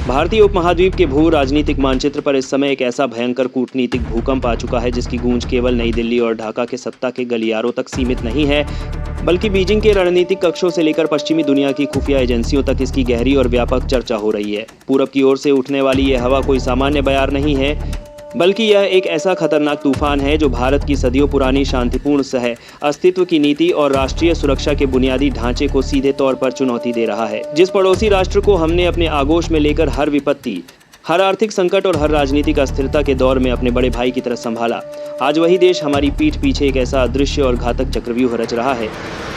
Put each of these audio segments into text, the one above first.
भारतीय उपमहाद्वीप के भू राजनीतिक मानचित्र पर इस समय एक ऐसा भयंकर कूटनीतिक भूकंप आ चुका है जिसकी गूंज केवल नई दिल्ली और ढाका के सत्ता के गलियारों तक सीमित नहीं है, बल्कि बीजिंग के रणनीतिक कक्षों से लेकर पश्चिमी दुनिया की खुफिया एजेंसियों तक इसकी गहरी और व्यापक चर्चा हो रही है। पूरब की ओर से उठने वाली यह हवा कोई सामान्य बयार नहीं है, बल्कि यह एक ऐसा खतरनाक तूफान है जो भारत की सदियों पुरानी शांतिपूर्ण सह अस्तित्व की नीति और राष्ट्रीय सुरक्षा के बुनियादी ढांचे को सीधे तौर पर चुनौती दे रहा है। जिस पड़ोसी राष्ट्र को हमने अपने आगोश में लेकर हर विपत्ति, हर आर्थिक संकट और हर राजनीतिक अस्थिरता के दौर में अपने बड़े भाई की तरह संभाला, आज वही देश हमारी पीठ पीछे एक ऐसा अदृश्य और घातक चक्रव्यूह रच रहा है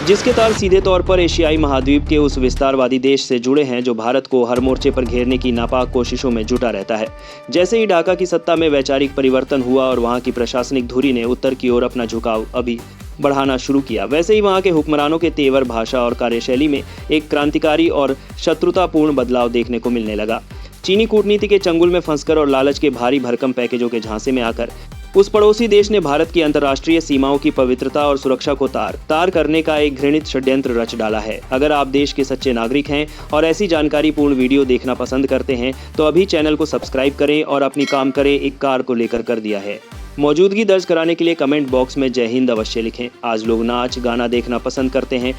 जिसके तार सीधे तौर पर एशियाई महाद्वीप के उस विस्तारवादी देश से जुड़े हैं जो भारत को हर मोर्चे पर घेरने की नापाक कोशिशों में जुटा रहता है। जैसे ही ढाका की सत्ता में वैचारिक परिवर्तन हुआ और वहां की प्रशासनिक धुरी ने उत्तर की ओर अपना झुकाव अभी बढ़ाना शुरू किया, वैसे ही वहां के हुक्मरानों के तेवर, भाषा और कार्यशैली में एक क्रांतिकारी और शत्रुतापूर्ण बदलाव देखने को मिलने लगा। चीनी कूटनीति के चंगुल में फंसकर और लालच के भारी भरकम पैकेजों के झांसे में आकर उस पड़ोसी देश ने भारत की अंतर्राष्ट्रीय सीमाओं की पवित्रता और सुरक्षा को तार करने का एक घृणित षड्यंत्र रच डाला है। अगर आप देश के सच्चे नागरिक हैं और ऐसी जानकारी पूर्ण वीडियो देखना पसंद करते हैं तो अभी चैनल को सब्सक्राइब करें और अपनी काम करें एक कार को लेकर कर दिया है। मौजूदगी दर्ज कराने के लिए कमेंट बॉक्स में जय हिंद अवश्य लिखें। आज लोग नाच गाना देखना पसंद करते हैं,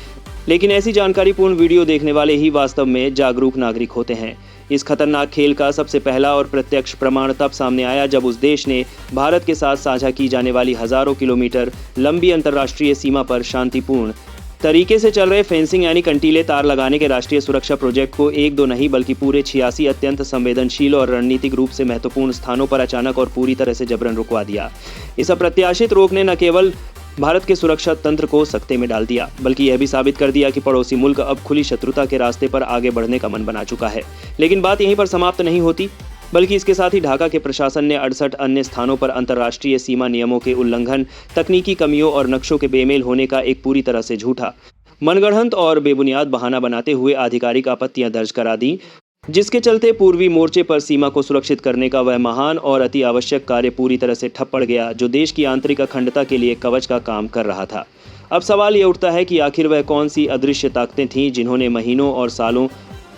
लेकिन ऐसी जानकारी पूर्ण वीडियो देखने वाले ही वास्तव में जागरूक नागरिक होते हैं। इस खतरनाक खेल का सबसे पहला और प्रत्यक्ष प्रमाण तब सामने आया जब उस देश ने भारत के साथ साझा की जाने वाली हजारों किलोमीटर लंबी अंतर्राष्ट्रीय सीमा पर शांतिपूर्ण तरीके से चल रहे फेंसिंग यानी कंटीले तार लगाने के राष्ट्रीय सुरक्षा प्रोजेक्ट को एक दो नहीं बल्कि पूरे 86 अत्यंत संवेदनशील और रणनीतिक रूप से महत्वपूर्ण स्थानों पर अचानक और पूरी तरह से जबरन रुकवा दिया। इस अप्रत्याशित रोक ने न केवल भारत के सुरक्षा तंत्र को सकते में डाल दिया, बल्कि यह भी साबित कर दिया कि पड़ोसी मुल्क अब खुली शत्रुता के रास्ते पर आगे बढ़ने का मन बना चुका है। लेकिन बात यहीं पर समाप्त नहीं होती, बल्कि इसके साथ ही ढाका के प्रशासन ने 68 अन्य स्थानों पर अंतर्राष्ट्रीय सीमा नियमों के उल्लंघन, तकनीकी कमियों और नक्शों के बेमेल होने का एक पूरी तरह से झूठा, मनगढ़ंत और बेबुनियाद बहाना बनाते हुए आधिकारिक आपत्तियां दर्ज करा दी, जिसके चलते पूर्वी मोर्चे पर सीमा को सुरक्षित करने का वह महान और अति आवश्यक कार्य पूरी तरह से ठप पड़ गया जो देश की आंतरिक अखंडता के लिए कवच का काम कर रहा था। अब सवाल ये उठता है कि आखिर वह कौन सी अदृश्य ताकतें थीं जिन्होंने महीनों और सालों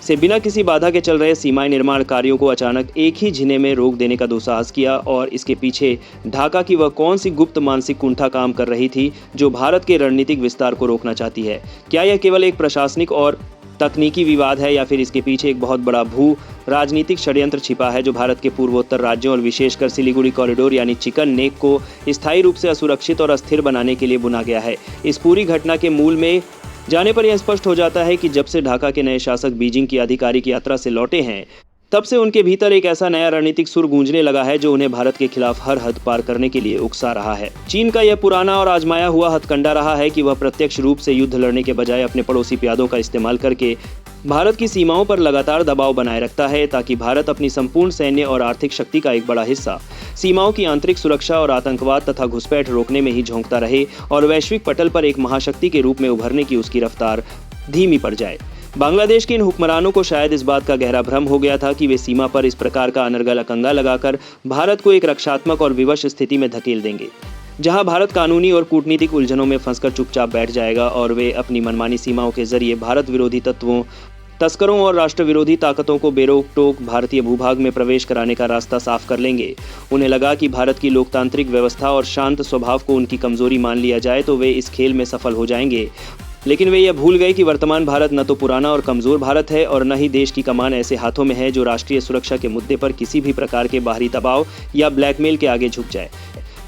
से बिना किसी बाधा के चल रहे सीमा निर्माण कार्यों को अचानक एक ही झिने में रोक देने का दुस्साहस किया, और इसके पीछे ढाका की वह कौन सी गुप्त मानसिक कुंठा काम कर रही थी जो भारत के रणनीतिक विस्तार को रोकना चाहती है। क्या यह केवल एक प्रशासनिक और तकनीकी विवाद है या फिर इसके पीछे एक बहुत बड़ा भू राजनीतिक षड्यंत्र छिपा है जो भारत के पूर्वोत्तर राज्यों और विशेषकर सिलीगुड़ी कॉरिडोर यानी चिकन नेक को स्थायी रूप से असुरक्षित और अस्थिर बनाने के लिए बुना गया है। इस पूरी घटना के मूल में जाने पर यह स्पष्ट हो जाता है कि जब से ढाका के नए शासक बीजिंग की आधिकारिक यात्रा से लौटे हैं तब से उनके भीतर एक ऐसा नया रणनीतिक सुर गूंजने लगा है जो उन्हें भारत के खिलाफ हर हद पार करने के लिए उकसा रहा है। चीन का यह पुराना और आजमाया हुआ हथकंडा रहा है कि वह प्रत्यक्ष रूप से युद्ध लड़ने के बजाय अपने पड़ोसी प्यादों का इस्तेमाल करके भारत की सीमाओं पर लगातार दबाव बनाए रखता है ताकि भारत अपनी संपूर्ण सैन्य और आर्थिक शक्ति का एक बड़ा हिस्सा सीमाओं की आंतरिक सुरक्षा और आतंकवाद तथा घुसपैठ रोकने में ही झोंकता रहे और वैश्विक पटल पर एक महाशक्ति के रूप में उभरने की उसकी रफ्तार धीमी पड़ जाए। बांग्लादेश के इन हुक्मरानों को शायद इस बात का गहरा भ्रम हो गया था कि वे सीमा पर इस प्रकार का अनर्गल अकंगा लगाकर भारत को एक रक्षात्मक और विवश स्थिति में धकेल देंगे जहां भारत कानूनी और कूटनीतिक उलझनों में फंसकर चुपचाप बैठ जाएगा और वे अपनी मनमानी सीमाओं के जरिए भारत विरोधी तत्वों, तस्करों और राष्ट्र विरोधी ताकतों को बेरोक टोक भारतीय भूभाग में प्रवेश कराने का रास्ता साफ कर लेंगे। उन्हें लगा कि भारत की लोकतांत्रिक व्यवस्था और शांत स्वभाव को उनकी कमजोरी मान लिया जाए तो वे इस खेल में सफल हो जाएंगे, लेकिन वे यह भूल गए कि वर्तमान भारत न तो पुराना और कमजोर भारत है और न ही देश की कमान ऐसे हाथों में है जो राष्ट्रीय सुरक्षा के मुद्दे पर किसी भी प्रकार के बाहरी दबाव या ब्लैकमेल के आगे झुक जाए।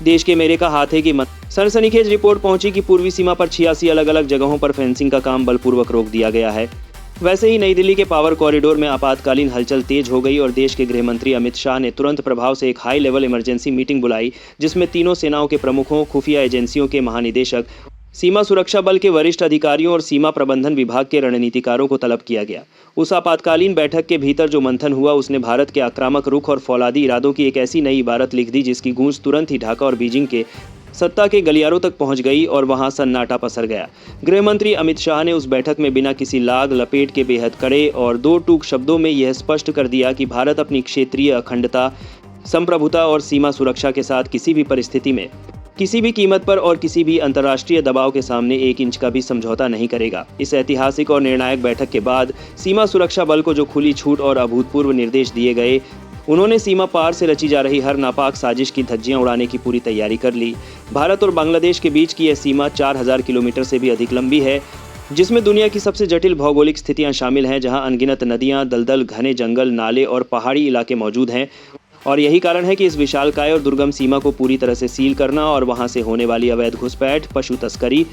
देश के मेरे का हाथ है कि सनसनीखेज रिपोर्ट पहुंची कि पूर्वी सीमा पर 86 अलग अलग जगहों पर फेंसिंग का काम बलपूर्वक रोक दिया गया है। वैसे ही नई दिल्ली के पावर कॉरिडोर में आपातकालीन हलचल तेज हो गई और देश के गृह मंत्री अमित शाह ने तुरंत प्रभाव से एक हाई लेवल इमरजेंसी मीटिंग बुलाई जिसमें तीनों सेनाओं के प्रमुखों, खुफिया एजेंसियों के महानिदेशक, सीमा सुरक्षा बल के वरिष्ठ अधिकारियों और सीमा प्रबंधन विभाग के रणनीतिकारों को तलब किया गया। उस आपातकालीन बैठक के भीतर जो मंथन हुआ उसने भारत के आक्रामक रुख और फौलादी इरादों की एक ऐसी नई इबारत लिख दी जिसकी गूंज तुरंत ही ढाका और बीजिंग के सत्ता के गलियारों तक पहुंच गई और वहां सन्नाटा पसर गया। गृह मंत्री अमित शाह ने उस बैठक में बिना किसी लाग लपेट के बेहद कड़े और दो टूक शब्दों में यह स्पष्ट कर दिया कि भारत अपनी क्षेत्रीय अखंडता, संप्रभुता और सीमा सुरक्षा के साथ किसी भी परिस्थिति में किसी भी कीमत पर और किसी भी अंतर्राष्ट्रीय दबाव के सामने 1 इंच का भी समझौता नहीं करेगा। इस ऐतिहासिक और निर्णायक बैठक के बाद सीमा सुरक्षा बल को जो खुली छूट और अभूतपूर्व निर्देश दिए गए, उन्होंने सीमा पार से रची जा रही हर नापाक साजिश की धज्जियां उड़ाने की पूरी तैयारी कर ली। भारत और बांग्लादेश के बीच की यह सीमा 4000 किलोमीटर से भी अधिक लंबी है, जिसमें दुनिया की सबसे जटिल भौगोलिक स्थितियां शामिल हैं, जहां अनगिनत नदियां, दलदल, घने जंगल, नाले और पहाड़ी इलाके मौजूद हैं। और यही कारण है कि इस विशालकाय और दुर्गम सीमा को पूरी तरह से सील करना और वहां से होने वाली अवैध घुसपैठ, पशु तस्करी,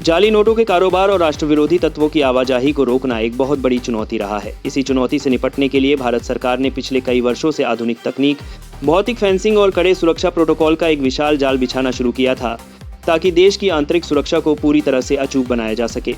जाली नोटों के कारोबार और राष्ट्र विरोधी तत्वों की आवाजाही को रोकना एक बहुत बड़ी चुनौती रहा है। इसी चुनौती से निपटने के लिए भारत सरकार ने पिछले कई वर्षों से आधुनिक तकनीक, भौतिक फेंसिंग और कड़े सुरक्षा प्रोटोकॉल का एक विशाल जाल बिछाना शुरू किया था, ताकि देश की आंतरिक सुरक्षा को पूरी तरह से अचूक बनाया जा सके।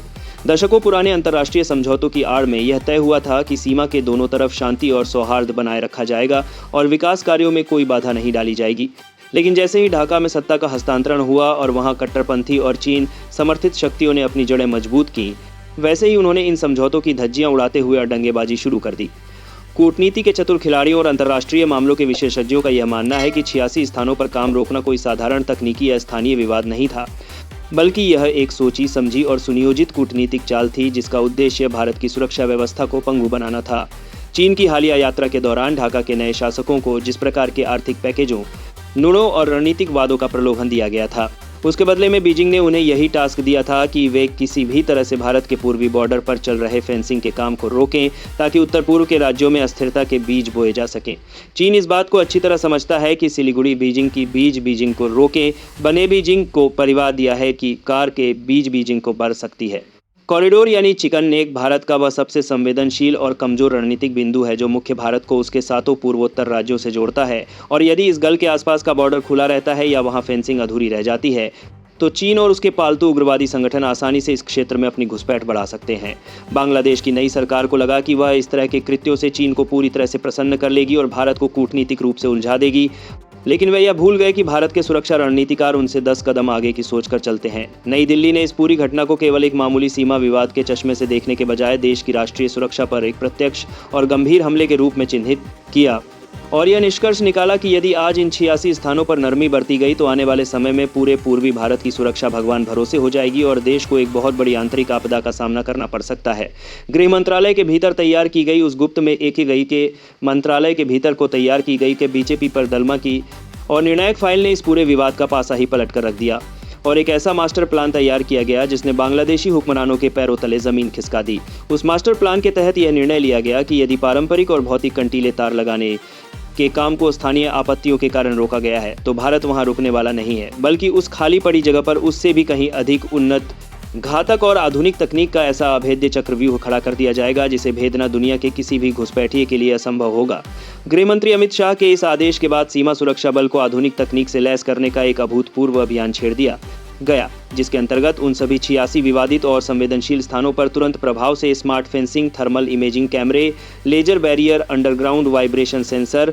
दशकों पुराने अंतर्राष्ट्रीय समझौतों की आड़ में यह तय हुआ था कि सीमा के दोनों तरफ शांति और सौहार्द बनाए रखा जाएगा और विकास कार्यों में कोई बाधा नहीं डाली जाएगी। लेकिन जैसे ही ढाका में सत्ता का हस्तांतरण हुआ और वहां कट्टरपंथी और चीन समर्थित शक्तियों ने अपनी जड़ें मजबूत की, वैसे ही उन्होंने इन समझौतों की धज्जियां उड़ाते हुए अड्डंगेबाजी शुरू कर दी। कूटनीति के चतुर खिलाड़ियों और अंतर्राष्ट्रीय मामलों के विशेषज्ञों का यह मानना है कि 86 स्थानों पर काम रोकना कोई साधारण तकनीकी या स्थानीय विवाद नहीं था, बल्कि यह एक सोची समझी और सुनियोजित कूटनीतिक चाल थी, जिसका उद्देश्य भारत की सुरक्षा व्यवस्था को पंगु बनाना था। चीन की हालिया यात्रा के दौरान ढाका के नए शासकों को जिस प्रकार के आर्थिक पैकेजों, नुड़ों और रणनीतिक वादों का प्रलोभन दिया गया था, उसके बदले में बीजिंग ने उन्हें यही टास्क दिया था कि वे किसी भी तरह से भारत के पूर्वी बॉर्डर पर चल रहे फेंसिंग के काम को रोकें, ताकि उत्तर पूर्व के राज्यों में अस्थिरता के बीज बोए जा सकें। चीन इस बात को अच्छी तरह समझता है कि सिलीगुड़ी बीजिंग की बीज बीजिंग को रोके, बने बीजिंग को परिवार दिया है कि कार के बीज बीजिंग को बढ़ सकती है। कॉरिडोर यानी चिकन नेक भारत का वह सबसे संवेदनशील और कमजोर रणनीतिक बिंदु है जो मुख्य भारत को उसके सातों पूर्वोत्तर राज्यों से जोड़ता है। और यदि इस गल के आसपास का बॉर्डर खुला रहता है या वहां फेंसिंग अधूरी रह जाती है, तो चीन और उसके पालतू उग्रवादी संगठन आसानी से इस क्षेत्र में अपनी घुसपैठ बढ़ा सकते हैं। बांग्लादेश की नई सरकार को लगा कि वह इस तरह के कृत्यों से चीन को पूरी तरह से प्रसन्न कर लेगी और भारत को कूटनीतिक रूप से उलझा देगी, लेकिन वे यह भूल गए कि भारत के सुरक्षा रणनीतिकार उनसे 10 कदम आगे की सोचकर चलते हैं। नई दिल्ली ने इस पूरी घटना को केवल एक मामूली सीमा विवाद के चश्मे से देखने के बजाय देश की राष्ट्रीय सुरक्षा पर एक प्रत्यक्ष और गंभीर हमले के रूप में चिन्हित किया और यह निष्कर्ष निकाला कि यदि आज इन 86 स्थानों पर नरमी बरती गई तो आने वाले समय में पूरे पूर्वी भारत की सुरक्षा भगवान भरोसे हो जाएगी और देश को एक बहुत बड़ी आंतरिक आपदा का सामना करना पड़ सकता है। गृह मंत्रालय के भीतर तैयार की गई उस गुप्त में एक ही गई के मंत्रालय के भीतर को तैयार की गई के बीजेपी पर दलमा की और निर्णायक फाइल ने इस पूरे विवाद का पासा ही पलट कर रख दिया और एक ऐसा मास्टर प्लान तैयार किया गया जिसने बांग्लादेशी हुक्मरानों के पैरों तले जमीन खिसका दी। उस मास्टर प्लान के तहत यह निर्णय लिया गया कि यदि पारंपरिक और भौतिक कंटीले तार लगाने के काम को स्थानीय आपत्तियों के कारण रोका गया है, तो भारत वहां रुकने वाला नहीं है, बल्कि उस खाली पड़ी जगह पर उससे भी कहीं अधिक उन्नत, घातक और आधुनिक तकनीक का ऐसा अभेद्य चक्रव्यूह खड़ा कर दिया जाएगा जिसे भेदना दुनिया के किसी भी घुसपैठिए के लिए असंभव होगा। गृह मंत्री अमित शाह के इस आदेश के बाद सीमा सुरक्षा बल को आधुनिक तकनीक से लैस करने का एक अभूतपूर्व अभियान छेड़ दिया गया, जिसके अंतर्गत उन सभी 86 विवादित और संवेदनशील स्थानों पर तुरंत प्रभाव से स्मार्ट फेंसिंग, थर्मल इमेजिंग कैमरे, laser barrier, underground vibration sensor,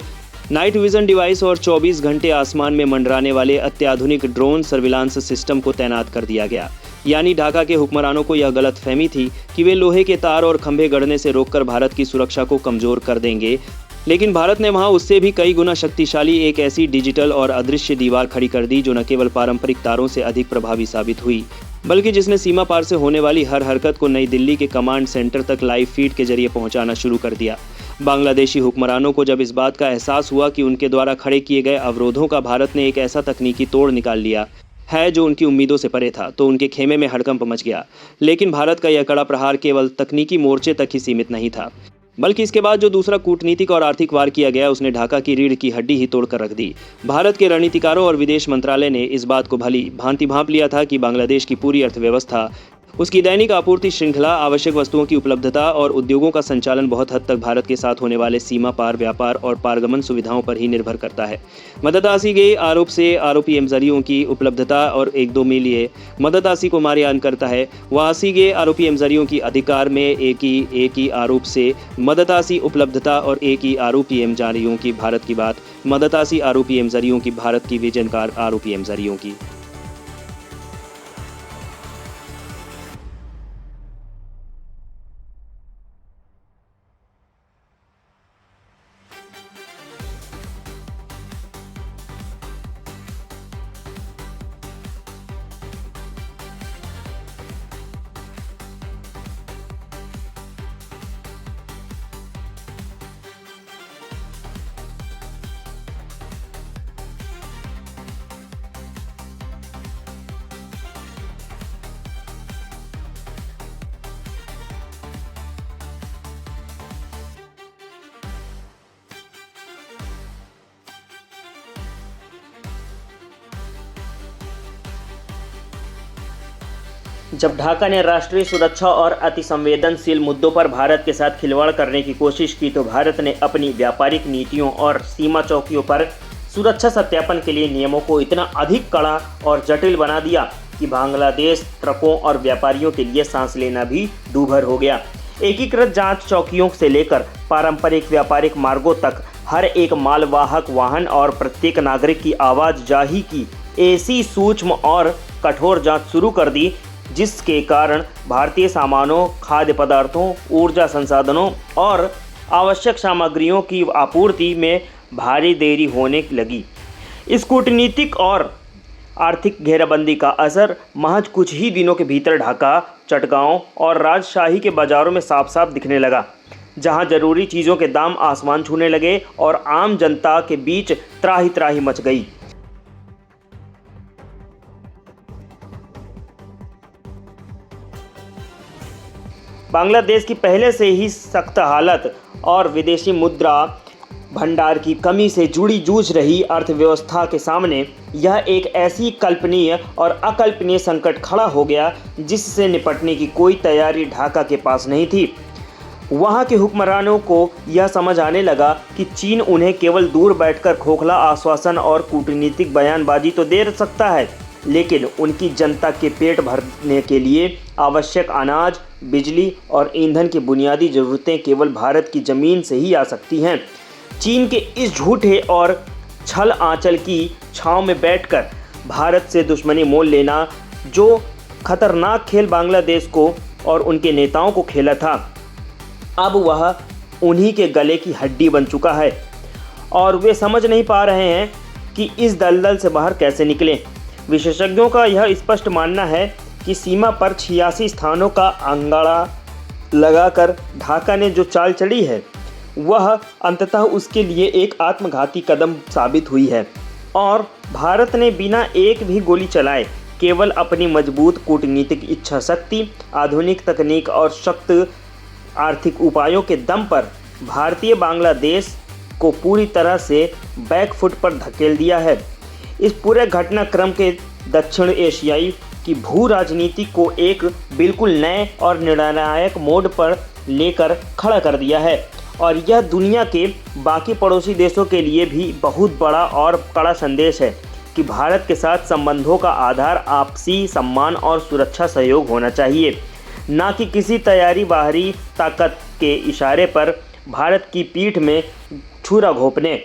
night vision device और 24 घंटे आसमान में मंडराने वाले अत्याधुनिक ड्रोन सर्विलांस सिस्टम को तैनात कर दिया गया। यानी ढाका के हुक्मरानों को यह गलतफहमी थी कि वे लोहे के तार और खंभे गढ़ने से रोककर भारत की सुरक्षा को कमजोर कर देंगे, लेकिन भारत ने वहां उससे भी कई गुना शक्तिशाली एक ऐसी डिजिटल और अदृश्य दीवार खड़ी कर दी जो न केवल पारंपरिक तारों से अधिक प्रभावी साबित हुई, बल्कि जिसने सीमा पार से होने वाली हर हरकत को नई दिल्ली के कमांड सेंटर तक लाइव फीड के जरिए पहुंचाना शुरू कर दिया। बांग्लादेशी हुक्मरानों को जब इस बात का एहसास हुआ कि उनके द्वारा खड़े किए गए अवरोधों का भारत ने एक ऐसा तकनीकी तोड़ निकाल लिया है जो उनकी उम्मीदों से परे था, तो उनके खेमे में हड़कंप मच गया। लेकिन भारत का यह कड़ा प्रहार केवल तकनीकी मोर्चे तक ही सीमित नहीं था, बल्कि इसके बाद जो दूसरा कूटनीतिक और आर्थिक वार किया गया उसने ढाका की रीढ़ की हड्डी ही तोड़कर रख दी। भारत के रणनीतिकारों और विदेश मंत्रालय ने इस बात को भली भांति भांप लिया था कि बांग्लादेश की पूरी अर्थव्यवस्था, उसकी दैनिक आपूर्ति श्रृंखला, आवश्यक वस्तुओं की उपलब्धता और उद्योगों का संचालन बहुत हद तक भारत के साथ होने वाले सीमा पार व्यापार और पारगमन सुविधाओं पर ही निर्भर करता है। मददासी के आरोप से आरोपी एमजरियों की उपलब्धता और 1-2 मिलिए मददासी को मारियान करता है। वासी के आरोपी एमजरियों की अधिकार में एक ही आरोप से मददासी उपलब्धता और एक ही आरोपी एमजरियों की भारत की बात, मददासी आरोपी एमजरियों की भारत की विजनकार आरोपी एमजरियों की। जब ढाका ने राष्ट्रीय सुरक्षा और अति संवेदनशील मुद्दों पर भारत के साथ खिलवाड़ करने की कोशिश की तो भारत ने अपनी व्यापारिक नीतियों और सीमा चौकियों पर सुरक्षा सत्यापन के लिए नियमों को इतना अधिक कड़ा और जटिल बना दिया कि बांग्लादेश ट्रकों और व्यापारियों के लिए सांस लेना भी दूभर हो गया। एकीकृत जांच चौकियों से लेकर पारंपरिक व्यापारिक मार्गों तक हर एक मालवाहक वाहन और प्रत्येक नागरिक की आवाजाही की ऐसी सूक्ष्म और कठोर जांच शुरू कर दी, जिसके कारण भारतीय सामानों, खाद्य पदार्थों, ऊर्जा संसाधनों और आवश्यक सामग्रियों की आपूर्ति में भारी देरी होने लगी। इस कूटनीतिक और आर्थिक घेराबंदी का असर महज कुछ ही दिनों के भीतर ढाका, चटगांव और राजशाही के बाज़ारों में साफ साफ दिखने लगा, जहां जरूरी चीज़ों के दाम आसमान छूने लगे और आम जनता के बीच त्राही त्राही मच गई। बांग्लादेश की पहले से ही सख्त हालत और विदेशी मुद्रा भंडार की कमी से जुड़ी जूझ रही अर्थव्यवस्था के सामने यह एक ऐसी कल्पनीय और अकल्पनीय संकट खड़ा हो गया जिससे निपटने की कोई तैयारी ढाका के पास नहीं थी। वहां के हुक्मरानों को यह समझ आने लगा कि चीन उन्हें केवल दूर बैठकर खोखला आश्वासन और कूटनीतिक बयानबाजी तो दे सकता है, लेकिन उनकी जनता के पेट भरने के लिए आवश्यक अनाज, बिजली और ईंधन की बुनियादी ज़रूरतें केवल भारत की ज़मीन से ही आ सकती हैं। चीन के इस झूठे और छल आंचल की छांव में बैठकर भारत से दुश्मनी मोल लेना, जो खतरनाक खेल बांग्लादेश को और उनके नेताओं को खेला था, अब वह उन्हीं के गले की हड्डी बन चुका है और वे समझ नहीं पा रहे हैं कि इस दलदल से बाहर कैसे निकलें। विशेषज्ञों का यह स्पष्ट मानना है कि सीमा पर 86 स्थानों का अंगाड़ा लगाकर ढाका ने जो चाल चली है, वह अंततः उसके लिए एक आत्मघाती कदम साबित हुई है और भारत ने बिना एक भी गोली चलाए केवल अपनी मजबूत कूटनीतिक इच्छा शक्ति, आधुनिक तकनीक और सख्त आर्थिक उपायों के दम पर भारतीय बांग्लादेश को पूरी तरह से बैकफुट पर धकेल दिया है। इस पूरे घटनाक्रम के दक्षिण एशियाई की भू राजनीति को एक बिल्कुल नए और निर्णायक मोड़ पर लेकर खड़ा कर दिया है और यह दुनिया के बाकी पड़ोसी देशों के लिए भी बहुत बड़ा और कड़ा संदेश है कि भारत के साथ संबंधों का आधार आपसी सम्मान और सुरक्षा सहयोग होना चाहिए, ना कि किसी तैयारी बाहरी ताकत के इशारे पर भारत की पीठ में छुरा घोंपने।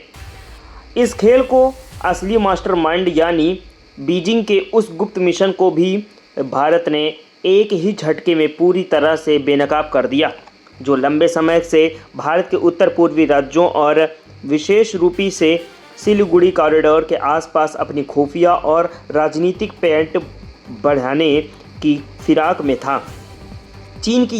इस खेल को असली मास्टरमाइंड यानी बीजिंग के उस गुप्त मिशन को भी भारत ने एक ही झटके में पूरी तरह से बेनकाब कर दिया, जो लंबे समय से भारत के उत्तर पूर्वी राज्यों और विशेष रूपी से सिलीगुड़ी कॉरिडोर के आसपास अपनी खुफिया और राजनीतिक पैठ बढ़ाने की फिराक में था। चीन की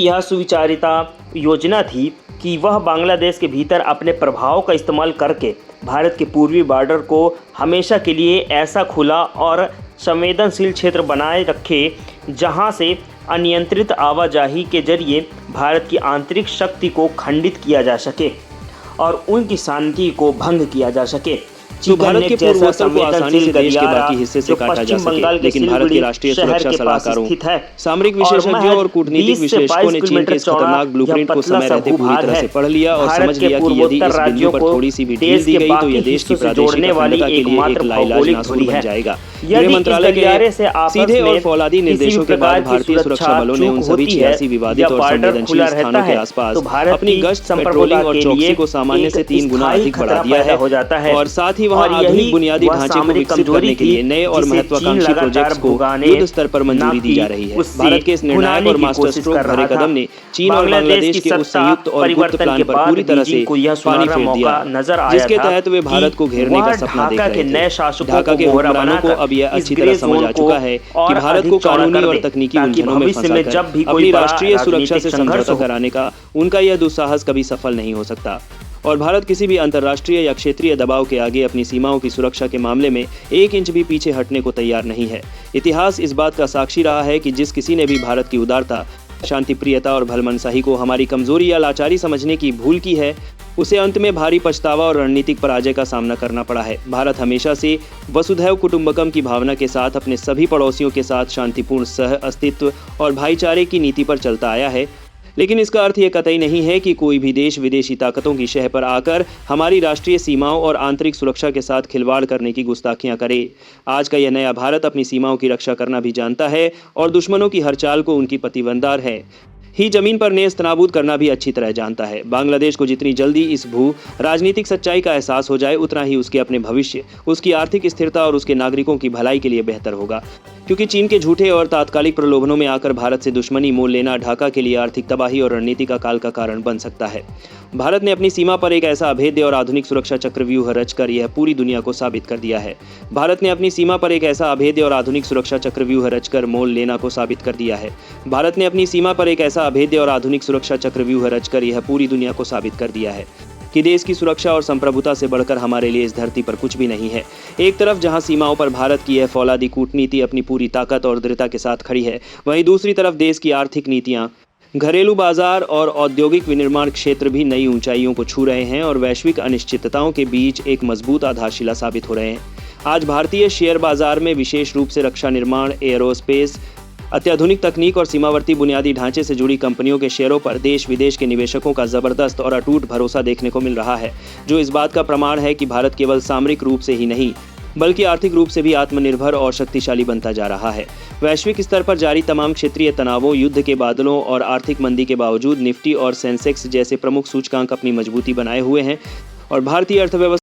यह सुविचारिता योजना थी कि वह बांग्लादेश के भीतर अपने प्रभाव का इस्तेमाल करके भारत के पूर्वी बॉर्डर को हमेशा के लिए ऐसा खुला और संवेदनशील क्षेत्र बनाए रखे जहां से अनियंत्रित आवाजाही के जरिए भारत की आंतरिक शक्ति को खंडित किया जा सके और उनकी शांति को भंग किया जा सके। तो भारत के पूर्वोत्तर को आसानी से देश के बाकी हिस्से से काटा जा सके, लेकिन भारत के राष्ट्रीय सुरक्षा सलाहकारों, सामरिक विशेषज्ञों और कूटनीतिक विश्लेषकों ने चीन के इस खतरनाक ब्लूप्रिंट को समय रहते पूरी तरह से पढ़ लिया और समझ लिया कि यदि इस बिंदु पर थोड़ी सी भी ढील दी गई तो यह देश की प्रादेशिक अखंडता के लिए एक लाइलाज नासूर बन जाएगा। गृह मंत्रालय के सीधे और फौलादी निर्देशों के बाद भारतीय सुरक्षा बलों ने उन सभी 86 विवादित और संवेदनशील स्थानों के आसपास अपनी गश्त, पेट्रोलिंग और चौकसी को सामान्य से 3 गुना अधिक बढ़ा दिया है और साथ ही वहां आधुनिक बुनियादी ढांचे को विकसित करने के लिए नए और महत्वाकांक्षी प्रोजेक्ट्स को युद्ध स्तर पर मंजूरी दी जा रही है। भारत के इस निर्णायक और मास्टर स्ट्रोक भरे कदम ने चीन और बांग्लादेश के उस संयुक्त और गुप्त प्लान पर पूरी तरह से पानी फेर दिया, जिसके तहत वे भारत को घेरने का सपना देख रहे थे। ढाका के हुक्मरानों को अब यह अच्छी तरह समझ आ चुका है कि भारत को कानूनी और तकनीकी उलझनों में फंसाकर अपनी राष्ट्रीय सुरक्षा से समझौता कराने का उनका यह दुस्साहस कभी सफल नहीं हो सकता और भारत किसी भी अंतर्राष्ट्रीय या क्षेत्रीय दबाव के आगे अपनी सीमाओं की सुरक्षा के मामले में 1 इंच भी पीछे हटने को तैयार नहीं है। इतिहास इस बात का साक्षी रहा है कि जिस किसी ने भी भारत की उदारता, शांति प्रियता और भलमनसाही को हमारी कमजोरी या लाचारी समझने की भूल की है, उसे अंत में भारी पछतावा और रणनीतिक पराजय का सामना करना पड़ा है। भारत हमेशा से वसुधैव कुटुंबकम की भावना के साथ अपने सभी पड़ोसियों के साथ शांतिपूर्ण सह अस्तित्व और भाईचारे की नीति पर चलता आया है, लेकिन इसका अर्थ ये कतई नहीं है कि कोई भी देश विदेशी ताकतों की शह पर आकर हमारी राष्ट्रीय सीमाओं और आंतरिक सुरक्षा के साथ खिलवाड़ करने की गुस्ताखियां करे। आज का यह नया भारत अपनी सीमाओं की रक्षा करना भी जानता है और दुश्मनों की हर चाल को उनकी प्रतिबंधार है ही जमीन पर नेस्त नाबूद करना भी अच्छी तरह जानता है। बांग्लादेश को जितनी जल्दी इस भू राजनीतिक सच्चाई का एहसास हो जाए, उतना ही उसके अपने भविष्य, उसकी आर्थिक स्थिरता और उसके नागरिकों की भलाई के लिए बेहतर होगा। क्योंकि चीन के झूठे और तात्कालिक प्रलोभनों में आकर भारत से दुश्मनी मोल लेना ढाका के लिए आर्थिक तबाही और रणनीति का काल का कारण बन सकता है। भारत ने अपनी सीमा पर एक ऐसा अभेद्य और आधुनिक सुरक्षा चक्रव्यूह रचकर यह पूरी दुनिया को साबित कर दिया है। भारत ने अपनी सीमा पर एक ऐसा अभेद्य और आधुनिक सुरक्षा चक्रव्यूह रचकर मोल लेना को साबित कर दिया है। भारत ने अपनी सीमा पर एक ऐसा अभेद्य और आधुनिक सुरक्षा चक्रव्यूह रचकर यह पूरी दुनिया को साबित कर दिया है कि देश की सुरक्षा और संप्रभुता से बढ़कर हमारे लिए इस धरती पर कुछ भी नहीं है। एक तरफ जहां सीमाओं पर भारत की यह फौलादी कूटनीति अपनी पूरी ताकत और दृढ़ता के साथ खड़ी है, वहीं दूसरी तरफ देश की आर्थिक नीतियां, घरेलू बाजार और औद्योगिक विनिर्माण क्षेत्र भी नई ऊंचाइयों को छू रहे हैं और वैश्विक अनिश्चितताओं के बीच एक मजबूत आधारशिला साबित हो रहे हैं। आज भारतीय शेयर बाजार में विशेष रूप से रक्षा निर्माण, एयरोस्पेस, अत्याधुनिक तकनीक और सीमावर्ती बुनियादी ढांचे से जुड़ी कंपनियों के शेयरों पर देश विदेश के निवेशकों का जबरदस्त और अटूट भरोसा देखने को मिल रहा है, जो इस बात का प्रमाण है कि भारत केवल सामरिक रूप से ही नहीं बल्कि आर्थिक रूप से भी आत्मनिर्भर और शक्तिशाली बनता जा रहा है। वैश्विक स्तर पर जारी तमाम क्षेत्रीय तनावों, युद्ध के बादलों और आर्थिक मंदी के बावजूद निफ्टी और सेंसेक्स जैसे प्रमुख सूचकांक अपनी मजबूती बनाए हुए हैं और भारतीय अर्थव्यवस्था